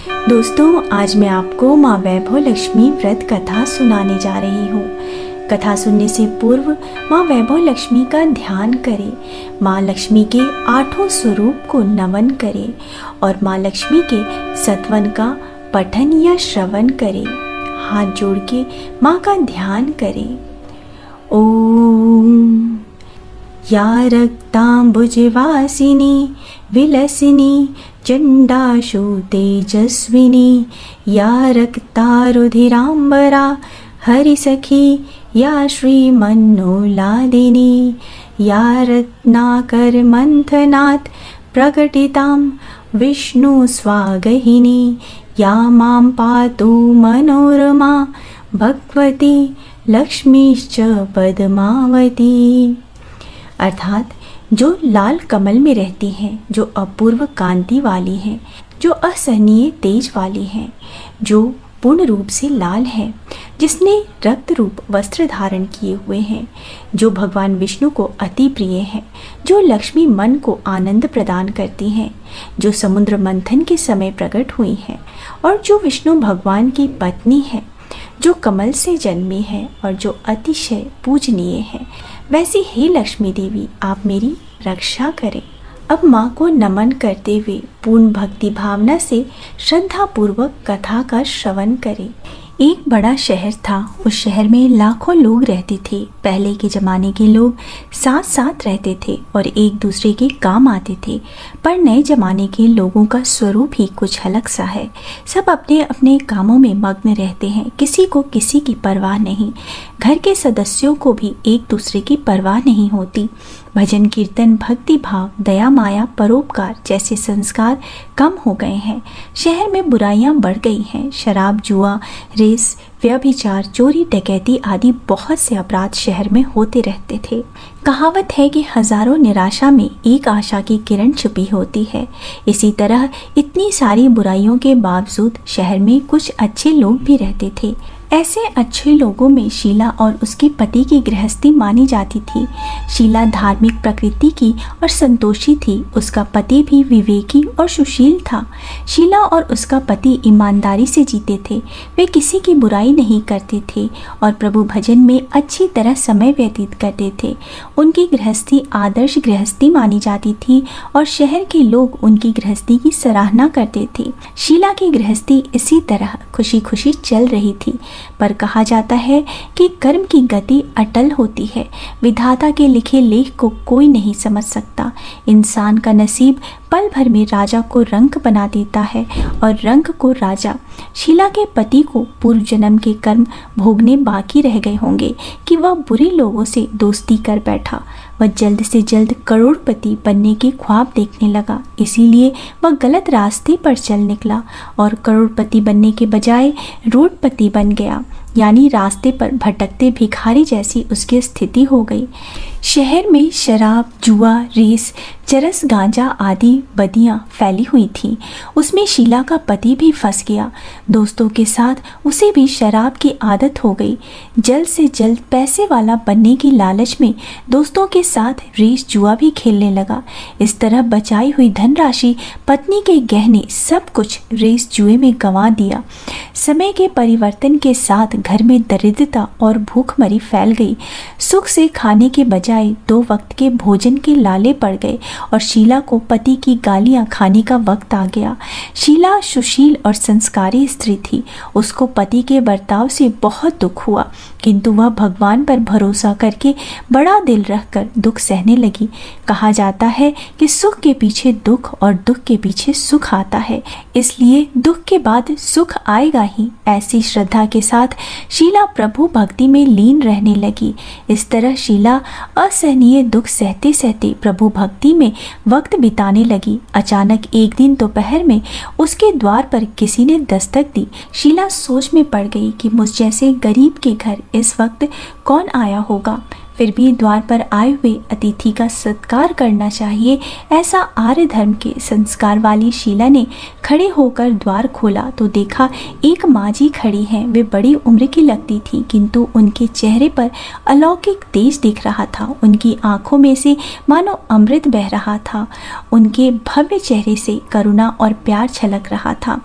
दोस्तों, आज मैं आपको माँ वैभव लक्ष्मी व्रत कथा सुनाने जा रही हूँ। कथा सुनने से पूर्व माँ वैभव लक्ष्मी का ध्यान करें, माँ लक्ष्मी के 8 स्वरूप को नमन करें और माँ लक्ष्मी के सत्वन का पठन या श्रवण करें। हाथ जोड़ के माँ का ध्यान करें। ओम या रक्तांबुजवासिनी विलसिनी चंडाशु तेजस्विनी या रक्तारुधिरांबरा हरिसखी या श्रीमन्नोलादिनी या रत्नाकर मंथनात् प्रकटितां विष्णु स्वागहिनी या मां पातु मनोरमा भगवती लक्ष्मीश्च पद्मावती। अर्थात जो लाल कमल में रहती हैं, जो अपूर्व कांति वाली हैं, जो असहनीय तेज वाली हैं, जो पूर्ण रूप से लाल है, जिसने रक्त रूप वस्त्र धारण किए हुए हैं, जो भगवान विष्णु को अति प्रिय है, जो लक्ष्मी मन को आनंद प्रदान करती हैं, जो समुद्र मंथन के समय प्रकट हुई हैं और जो विष्णु भगवान की पत्नी है, जो कमल से जन्मी है और जो अतिशय पूजनीय है, वैसी ही लक्ष्मी देवी आप मेरी रक्षा करें। अब माँ को नमन करते हुए पूर्ण भक्ति भावना से श्रद्धा पूर्वक कथा का श्रवण करें। एक बड़ा शहर था। उस शहर में लाखों लोग रहते थे। पहले के ज़माने के लोग साथ साथ रहते थे और एक दूसरे के काम आते थे, पर नए ज़माने के लोगों का स्वरूप ही कुछ अलग सा है। सब अपने अपने कामों में मग्न रहते हैं, किसी को किसी की परवाह नहीं। घर के सदस्यों को भी एक दूसरे की परवाह नहीं होती। भजन कीर्तन, भक्ति भाव, दया माया, परोपकार जैसे संस्कार कम हो गए हैं। शहर में बुराइयां बढ़ गई हैं। शराब, जुआ, रेस, व्यभिचार, चोरी, डकैती आदि बहुत से अपराध शहर में होते रहते थे। कहावत है कि हजारों निराशा में एक आशा की किरण छुपी होती है। इसी तरह इतनी सारी बुराइयों के बावजूद शहर में कुछ अच्छे लोग भी रहते थे। ऐसे अच्छे लोगों में शीला और उसके पति की गृहस्थी मानी जाती थी। शीला धार्मिक प्रकृति की और संतोषी थी। उसका पति भी विवेकी और सुशील था। शीला और उसका पति ईमानदारी से जीते थे। वे किसी की बुराई नहीं करते थे और प्रभु भजन में अच्छी तरह समय व्यतीत करते थे। उनकी गृहस्थी आदर्श गृहस्थी मानी जाती थी और शहर के लोग उनकी गृहस्थी की सराहना करते थे। शीला की गृहस्थी इसी तरह खुशी खुशी चल रही थी, पर कहा जाता है कि कर्म की गति अटल होती है। विधाता के लिखे लेख को कोई नहीं समझ सकता। इंसान का नसीब पल भर में राजा को रंक बना देता है और रंक को राजा। शीला के पति को पूर्व जन्म के कर्म भोगने बाकी रह गए होंगे कि वह बुरे लोगों से दोस्ती कर बैठा। वह जल्द से जल्द करोड़पति बनने के ख्वाब देखने लगा, इसीलिए वह गलत रास्ते पर चल निकला और करोड़पति बनने के बजाय रोडपति बन गया, यानी रास्ते पर भटकते भिखारी जैसी उसकी स्थिति हो गई। शहर में शराब, जुआ, रेस, चरस, गांजा आदि बदियां फैली हुई थीं। उसमें शीला का पति भी फंस गया। दोस्तों के साथ उसे भी शराब की आदत हो गई। जल्द से जल्द पैसे वाला बनने की लालच में दोस्तों के साथ रेस, जुआ भी खेलने लगा। इस तरह बचाई हुई धनराशि, पत्नी के गहने, सब कुछ रेस जुए में गंवा दिया। समय के परिवर्तन के साथ घर में दरिद्रता और भूखमरी फैल गई। सुख से खाने के बजाय 2 वक्त के भोजन के लाले पड़ गए और शीला को पति की गालियां खाने का वक्त आ गया। शीला सुशील और संस्कारी स्त्री थी। उसको पति के बर्ताव से बहुत दुख हुआ, किंतु वह भगवान पर भरोसा करके बड़ा दिल रखकर दुख सहने लगी। कहा जाता है कि सुख के पीछे दुख और दुख के पीछे सुख आता है, इसलिए दुख के बाद सुख आएगा ही। ऐसी श्रद्धा के साथ शीला प्रभु भक्ति में लीन रहने लगी। इस तरह शीला असहनीय दुख सहते सहते प्रभु भक्ति में वक्त बिताने लगी। अचानक एक दिन दोपहर में उसके द्वार पर किसी ने दस्तक दी। शीला सोच में पड़ गई कि मुझ जैसे गरीब के घर इस वक्त कौन आया होगा। फिर भी द्वार पर आए हुए अतिथि का सत्कार करना चाहिए, ऐसा आर्य धर्म के संस्कार वाली शीला ने खड़े होकर द्वार खोला तो देखा एक माँ जी खड़ी हैं। वे बड़ी उम्र की लगती थी, किंतु उनके चेहरे पर अलौकिक तेज दिख रहा था। उनकी आंखों में से मानो अमृत बह रहा था। उनके भव्य चेहरे से करुणा और प्यार छलक रहा था।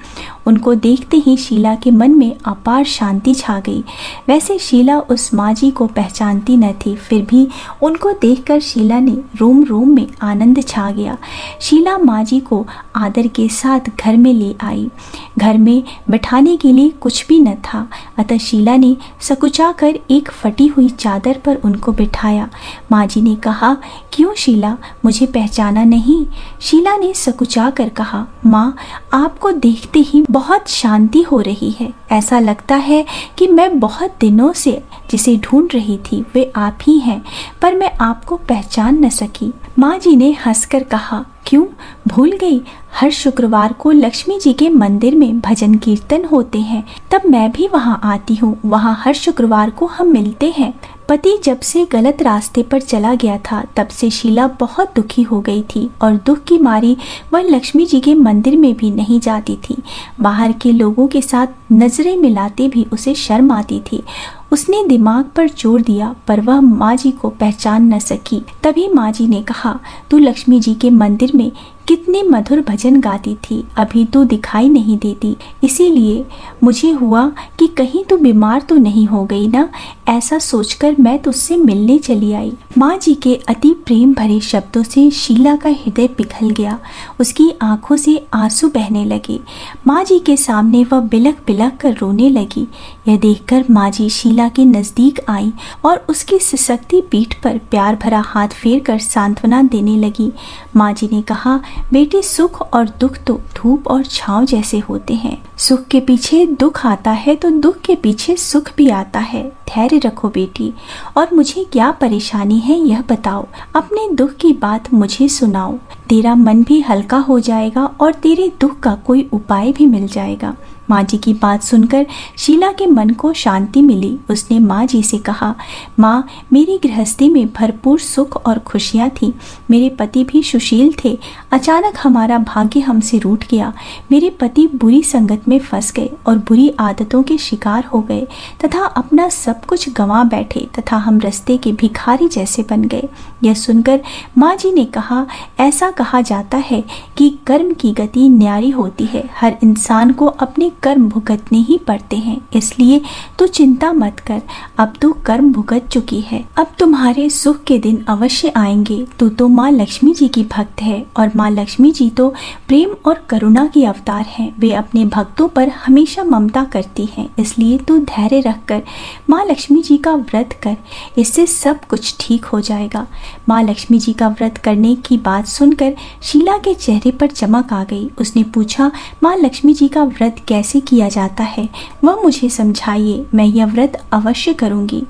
उनको देखते ही शीला के मन में अपार शांति छा गई। वैसे शीला उस माँ जी को पहचानती न थी, फिर भी उनको देखकर शीला ने रोम रोम में आनंद छा गया। शीला माँ जी को आदर के साथ घर में ले आई। घर में बैठाने के लिए कुछ भी न था, अतः शीला ने सकुचा कर एक फटी हुई चादर पर उनको बिठाया। माँ जी ने कहा, क्यों शीला, मुझे पहचाना नहीं? शीला ने सकुचा कर कहा, माँ, आपको देखते ही बहुत शांति हो रही है। ऐसा लगता है कि मैं बहुत दिनों से जिसे ढूंढ रही थी वे आप ही हैं, पर मैं आपको पहचान न सकी। माँ जी ने हंसकर कहा, क्यों भूल गई? हर शुक्रवार को लक्ष्मी जी के मंदिर में भजन कीर्तन होते हैं, तब मैं भी वहाँ आती हूँ। वहाँ हर शुक्रवार को हम मिलते हैं। पति जब से गलत रास्ते पर चला गया था, तब से शीला बहुत दुखी हो गई थी और दुख की मारी वह लक्ष्मी जी के मंदिर में भी नहीं जाती थी। बाहर के लोगों के साथ नजरें मिलाते भी उसे शर्म आती थी। उसने दिमाग पर जोर दिया, पर वह माँ जी को पहचान न सकी। तभी माँ जी ने कहा, तू लक्ष्मी जी के मंदिर में कितने मधुर भजन गाती थी, अभी तू दिखाई नहीं देती, इसीलिए मुझे हुआ कि कहीं तू बीमार तो नहीं हो गई ना। ऐसा सोचकर मैं तुझसे मिलने चली आई। माँ जी के अति प्रेम भरे शब्दों से शीला का हृदय पिघल गया। उसकी आंखों से आंसू बहने लगे। माँ जी के सामने वह बिलख बिलख कर रोने लगी। यह देखकर माँ जी शीला के नजदीक आई और उसकी सिसकती पीठ पर प्यार भरा हाथ फेर कर सांत्वना देने लगी। माँ जी ने कहा, बेटी, सुख और दुख तो धूप और छांव जैसे होते हैं। सुख के पीछे दुख आता है तो दुख के पीछे सुख भी आता है। धैर्य रखो बेटी, और मुझे क्या परेशानी है यह बताओ। अपने दुख की बात मुझे सुनाओ। तेरा मन भी हल्का हो जाएगा और तेरे दुख का कोई उपाय भी मिल जाएगा। माँ जी की बात सुनकर शीला के मन को शांति मिली। उसने माँ जी से कहा, माँ, मेरी गृहस्थी में भरपूर सुख और खुशियाँ थी। मेरे पति भी सुशील थे। अचानक हमारा भाग्य हमसे रूठ गया। मेरे पति बुरी संगत में फंस गए और बुरी आदतों के शिकार हो गए तथा अपना सब कुछ गंवा बैठे तथा हम रास्ते के भिखारी जैसे बन गए। यह सुनकर माँ जी ने कहा, ऐसा कहा जाता है कि कर्म की गति न्यारी होती है। हर इंसान को अपने कर्म भुगतने ही पड़ते हैं, इसलिए तू चिंता मत कर। अब तू कर्म भुगत चुकी है, अब तुम्हारे सुख के दिन अवश्य आएंगे। तू तो माँ लक्ष्मी जी की भक्त है और माँ लक्ष्मी जी तो प्रेम और करुणा की अवतार हैं। वे अपने भक्तों पर हमेशा ममता करती हैं, इसलिए तू धैर्य रखकर माँ लक्ष्मी जी का व्रत कर, इससे सब कुछ ठीक हो जाएगा। माँ लक्ष्मी जी का व्रत करने की बात सुनकर शीला के चेहरे पर चमक आ गई। उसने पूछा, माँ लक्ष्मी जी का व्रत कैसे किया जाता है, वह मुझे समझाइए, मैं यह व्रत अवश्य करूंगी।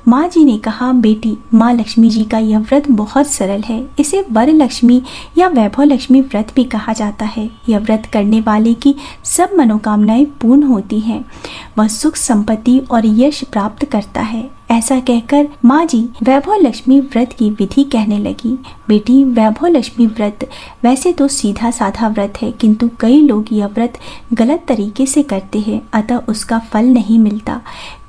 माँ जी ने कहा, बेटी, माँ लक्ष्मी जी का यह व्रत बहुत सरल है। इसे वर लक्ष्मी या वैभव लक्ष्मी व्रत भी कहा जाता है। यह व्रत करने वाले की सब मनोकामनाएं पूर्ण होती हैं। वह सुख, संपत्ति और यश प्राप्त करता है। ऐसा कहकर माँ जी वैभव लक्ष्मी व्रत की विधि कहने लगी। बेटी, वैभव लक्ष्मी व्रत वैसे तो सीधा साधा व्रत है, किंतु कई लोग यह व्रत गलत तरीके से करते हैं, अतः उसका फल नहीं मिलता।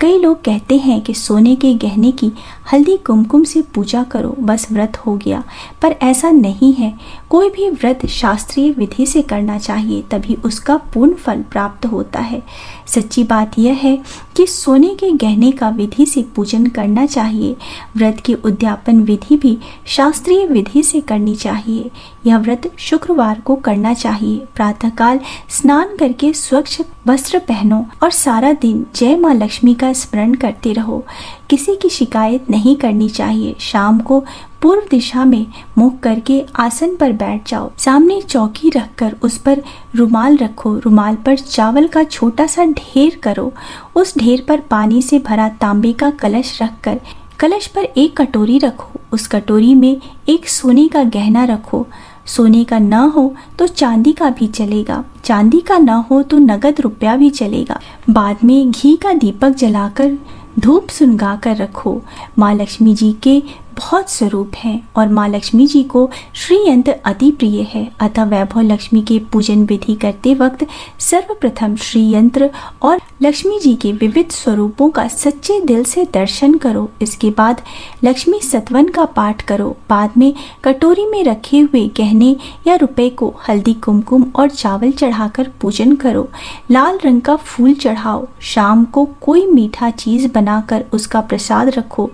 कई लोग कहते हैं कि सोने के गहने की हल्दी कुमकुम से पूजा करो, बस व्रत हो गया, पर ऐसा नहीं है। कोई भी व्रत शास्त्रीय विधि से करना चाहिए, तभी उसका पूर्ण फल प्राप्त होता है। सच्ची बात यह है कि सोने के गहने का विधि से पूजन करना चाहिए। व्रत की उद्यापन विधि भी शास्त्रीय विधि से करनी चाहिए। यह व्रत शुक्रवार को करना चाहिए। प्रातःकाल स्नान करके स्वच्छ वस्त्र पहनो और सारा दिन जय माँ लक्ष्मी का स्मरण करते रहो। किसी की शिकायत नहीं करनी चाहिए। शाम को पूर्व दिशा में मुख करके आसन पर बैठ जाओ। सामने चौकी रखकर उस पर रुमाल रखो। रुमाल पर चावल का छोटा सा ढेर करो। उस ढेर पर पानी से भरा तांबे का कलश रखकर कलश पर एक कटोरी रखो। उस कटोरी में एक सोने का गहना रखो। सोने का न हो तो चांदी का भी चलेगा, चांदी का न हो तो नगद रुपया भी चलेगा। बाद में घी का दीपक जलाकर धूप सुनगा कर रखो। माँ लक्ष्मी जी के बहुत स्वरूप हैं और माँ लक्ष्मी जी को श्री यंत्र अति प्रिय है। अतः वैभव लक्ष्मी के पूजन विधि करते वक्त सर्वप्रथम श्री यंत्र और लक्ष्मी जी के विविध स्वरूपों का सच्चे दिल से दर्शन करो। इसके बाद लक्ष्मी सतवन का पाठ करो। बाद में कटोरी में रखे हुए गहने या रुपए को हल्दी कुमकुम और चावल चढ़ाकर पूजन करो। लाल रंग का फूल चढ़ाओ। शाम को कोई मीठा चीज बनाकर उसका प्रसाद रखो।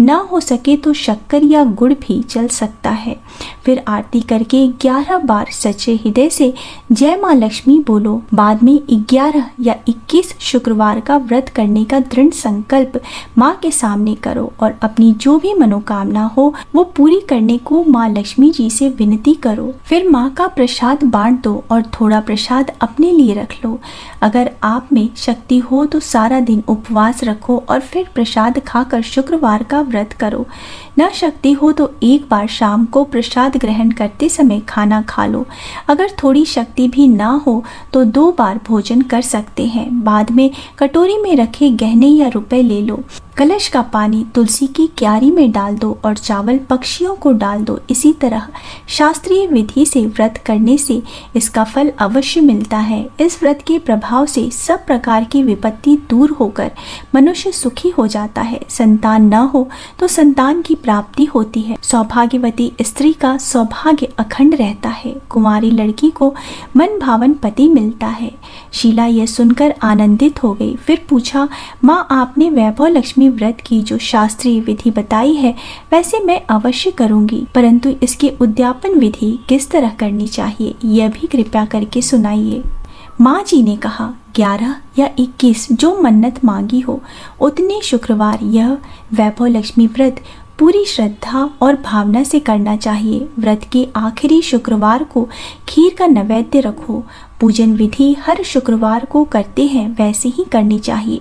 ना हो सके तो शक्कर या गुड़ भी चल सकता है। फिर आरती करके 11 बार सच्चे हृदय से जय माँ लक्ष्मी बोलो। बाद में 11 या 21 शुक्रवार का व्रत करने का दृढ़ संकल्प माँ के सामने करो और अपनी जो भी मनोकामना हो वो पूरी करने को माँ लक्ष्मी जी से विनती करो। फिर माँ का प्रसाद बांट दो और थोड़ा प्रसाद अपने लिए रख लो। अगर आप में शक्ति हो तो सारा दिन उपवास रखो और फिर प्रसाद खाकर शुक्रवार का व्रत करो। न शक्ति हो तो एक बार शाम को प्रसाद ग्रहण करते समय खाना खा लो। अगर थोड़ी शक्ति भी ना हो तो 2 बार भोजन कर सकते हैं। बाद में कटोरी में रखे गहने या रुपए ले लो। कलश का पानी तुलसी की क्यारी में डाल दो और चावल पक्षियों को डाल दो। इसी तरह शास्त्रीय विधि से व्रत करने से इसका फल अवश्य मिलता है। इस व्रत के प्रभाव से सब प्रकार की विपत्ति दूर होकर मनुष्य सुखी हो जाता है। संतान न हो तो संतान की प्राप्ति होती है। सौभाग्यवती स्त्री का सौभाग्य अखंड रहता है। कुंवारी लड़की को मन भावन पति मिलता है। शीला यह सुनकर आनंदित हो गई। फिर पूछा, माँ आपने वैभव लक्ष्मी व्रत की जो शास्त्रीय विधि बताई है वैसे मैं अवश्य करूंगी, परंतु इसके उद्यापन विधि किस तरह करनी चाहिए यह भी कृपया करके सुनाइए। माँ जी ने कहा, 11 या 21 जो मन्नत मांगी हो उतने शुक्रवार यह वैभव लक्ष्मी व्रत पूरी श्रद्धा और भावना से करना चाहिए। व्रत के आखिरी शुक्रवार को खीर का नैवेद्य रखो। पूजन विधि हर शुक्रवार को करते हैं वैसे ही करनी चाहिए।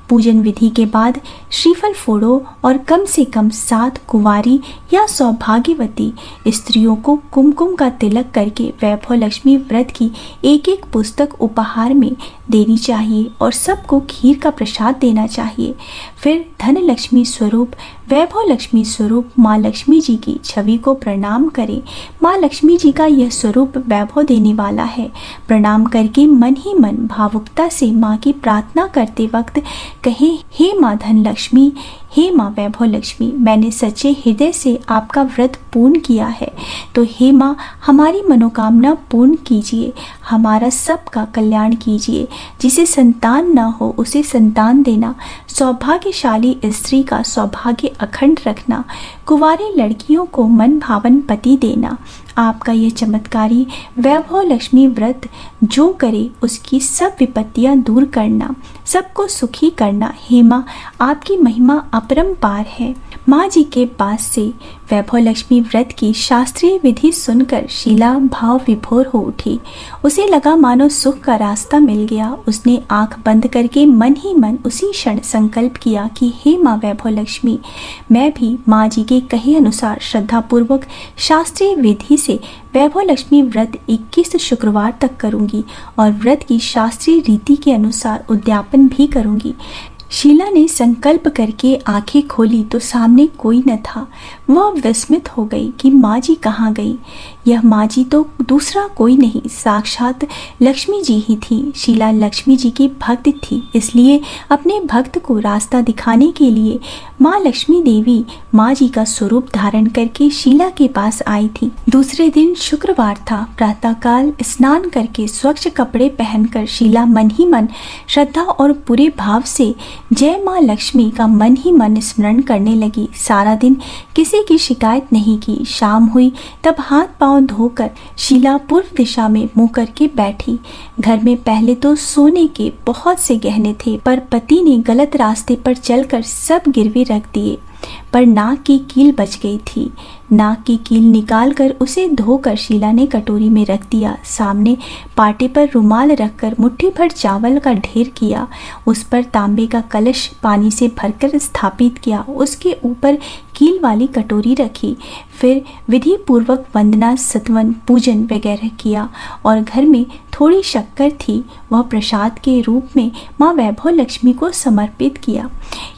पूजन विधि के बाद श्रीफल फोड़ो और कम से कम 7 कुंवारी या सौभाग्यवती स्त्रियों को कुमकुम का तिलक करके वैभव लक्ष्मी व्रत की एक पुस्तक उपहार में देनी चाहिए और सबको खीर का प्रसाद देना चाहिए। फिर धन लक्ष्मी स्वरूप वैभव लक्ष्मी स्वरूप माँ लक्ष्मी जी की छवि को प्रणाम करें। माँ लक्ष्मी जी का यह स्वरूप वैभव देने वाला है। प्रणाम करके मन ही मन भावुकता से माँ की प्रार्थना करते वक्त कहे, हे माँ धन लक्ष्मी, हे माँ वैभव लक्ष्मी, मैंने सच्चे हृदय से आपका व्रत पूर्ण किया है, तो हे माँ हमारी मनोकामना पूर्ण कीजिए, हमारा सबका कल्याण कीजिए। जिसे संतान न हो उसे संतान देना, सौभाग्यशाली स्त्री का सौभाग्य अखंड रखना, कुंवारी लड़कियों को मन भावन पति देना। आपका यह चमत्कारी वैभव लक्ष्मी व्रत जो करे उसकी सब विपत्तियां दूर करना, सबको सुखी करना। हे माँ आपकी महिमा अपरंपार है। माँ जी के पास से वैभव लक्ष्मी व्रत की शास्त्रीय विधि सुनकर शीला भाव विभोर हो उठी। उसे लगा मानो सुख का रास्ता मिल गया। उसने आंख बंद करके मन ही मन उसी क्षण संकल्प किया कि हे माँ वैभव लक्ष्मी, मैं भी माँ जी के कहे अनुसार श्रद्धापूर्वक शास्त्रीय विधि से वैभव लक्ष्मी व्रत 21 शुक्रवार तक करूंगी और व्रत की शास्त्रीय रीति के अनुसार उद्यापन भी करूंगी। शीला ने संकल्प करके आंखें खोली तो सामने कोई न था। वह विस्मित हो गई कि माँ जी कहाँ गई। यह माँ जी तो दूसरा कोई नहीं, साक्षात लक्ष्मी जी ही थी। शीला लक्ष्मी जी की भक्त थी, इसलिए अपने भक्त को रास्ता दिखाने के लिए माँ लक्ष्मी देवी माँ जी का स्वरूप धारण करके शीला के पास आई थी। दूसरे दिन शुक्रवार था। प्रातःकाल स्नान करके स्वच्छ कपड़े पहनकर शीला मन ही मन श्रद्धा और पूरे भाव से जय माँ लक्ष्मी का मन ही मन स्मरण करने लगी। सारा दिन किसी की शिकायत नहीं की। शाम हुई तब हाथ पांव धोकर शीला पूर्व दिशा में मुंह करके बैठी। घर में पहले तो सोने के बहुत से गहने थे, पर पति ने गलत रास्ते पर चलकर सब गिरवी रख दिए। पर नाक की कील बच गई थी। नाक की कील निकालकर उसे धोकर शीला ने कटोरी में रख दिया। सामने पाटे पर रुमाल रखकर मुट्ठी भर चावल का ढेर किया। उस पर तांबे का कलश पानी से भरकर स्थापित किया। उसके ऊपर कील वाली कटोरी रखी। फिर विधि पूर्वक वंदना, सतवन, पूजन वगैरह किया और घर में थोड़ी शक्कर थी वह प्रसाद के रूप में माँ वैभव लक्ष्मी को समर्पित किया।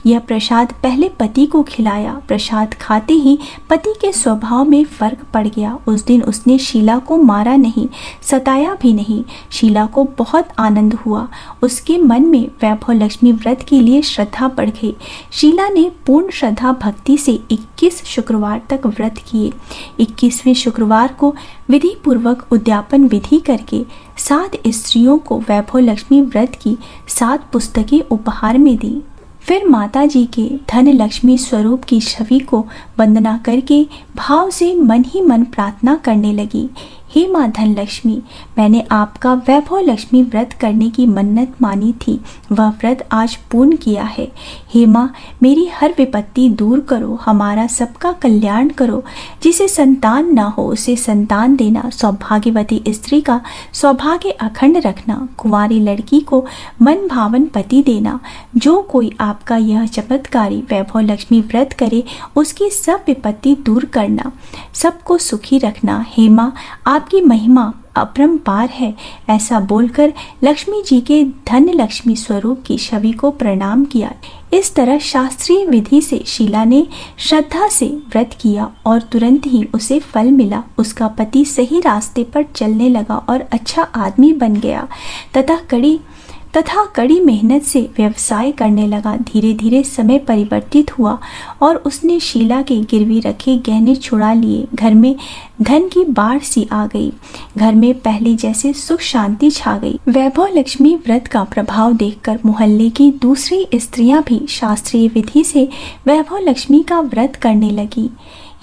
यह प्रसाद पहले पति को खिलाया। प्रसाद खाते ही पति के स्वभाव में फर्क पड़ गया। उस दिन उसने शीला को मारा नहीं, सताया भी नहीं। शीला को बहुत आनंद हुआ। उसके मन में वैभव लक्ष्मी व्रत के लिए श्रद्धा बढ़ गई। शीला ने पूर्ण श्रद्धा भक्ति से 21 शुक्रवार तक व्रत किए। 21वें शुक्रवार को विधि पूर्वक उद्यापन विधि करके 7 स्त्रियों को वैभव लक्ष्मी व्रत की 7 पुस्तकें उपहार में दी। फिर माता जी के धन लक्ष्मी स्वरूप की छवि को वंदना करके भाव से मन ही मन प्रार्थना करने लगी। हे माँ धन लक्ष्मी, मैंने आपका वैभव लक्ष्मी व्रत करने की मन्नत मानी थी, वह व्रत आज पूर्ण किया है। हे माँ, मेरी हर विपत्ति दूर करो, हमारा सबका कल्याण करो। जिसे संतान न हो उसे संतान देना, सौभाग्यवती स्त्री का सौभाग्य अखंड रखना, कुंवारी लड़की को मन भावन पति देना। जो कोई आपका यह चमत्कारी वैभव लक्ष्मी व्रत करे उसकी सब विपत्ति दूर करना, सबको सुखी रखना। हे माँ, आपकी महिमा अपरंपार है। ऐसा बोलकर लक्ष्मी जी के धन लक्ष्मी स्वरूप की छवि को प्रणाम किया। इस तरह शास्त्रीय विधि से शीला ने श्रद्धा से व्रत किया और तुरंत ही उसे फल मिला। उसका पति सही रास्ते पर चलने लगा और अच्छा आदमी बन गया तथा कड़ी मेहनत से व्यवसाय करने लगा। धीरे धीरे समय परिवर्तित हुआ और उसने शीला के गिरवी रखे गहने छुड़ा लिए। घर में धन की बाढ़ सी आ गई। घर में पहले जैसे सुख शांति छा गई। वैभव लक्ष्मी व्रत का प्रभाव देखकर मोहल्ले की दूसरी स्त्रियां भी शास्त्रीय विधि से वैभव लक्ष्मी का व्रत करने लगी।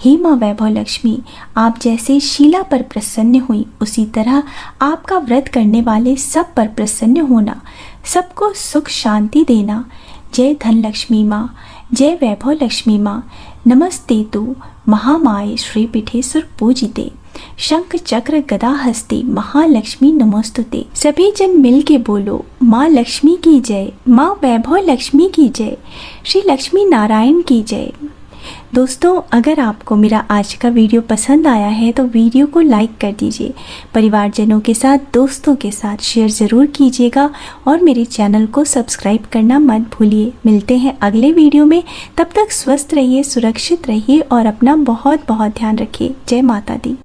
हे माँ वैभव लक्ष्मी, आप जैसे शीला पर प्रसन्न हुई उसी तरह आपका व्रत करने वाले सब पर प्रसन्न होना, सबको सुख शांति देना। जय धन लक्ष्मी माँ, जय वैभव लक्ष्मी माँ। नमस्ते तु महामाये श्री पीठेश्वर पूजिते, शंख चक्र गदा हस्ते महालक्ष्मी नमोस्तुते। सभी जन मिल के बोलो माँ लक्ष्मी की जय, माँ वैभव लक्ष्मी की जय, श्री लक्ष्मी नारायण की जय। दोस्तों, अगर आपको मेरा आज का वीडियो पसंद आया है तो वीडियो को लाइक कर दीजिए। परिवारजनों के साथ, दोस्तों के साथ शेयर ज़रूर कीजिएगा और मेरे चैनल को सब्सक्राइब करना मत भूलिए। मिलते हैं अगले वीडियो में। तब तक स्वस्थ रहिए, सुरक्षित रहिए और अपना बहुत बहुत ध्यान रखिए। जय माता दी।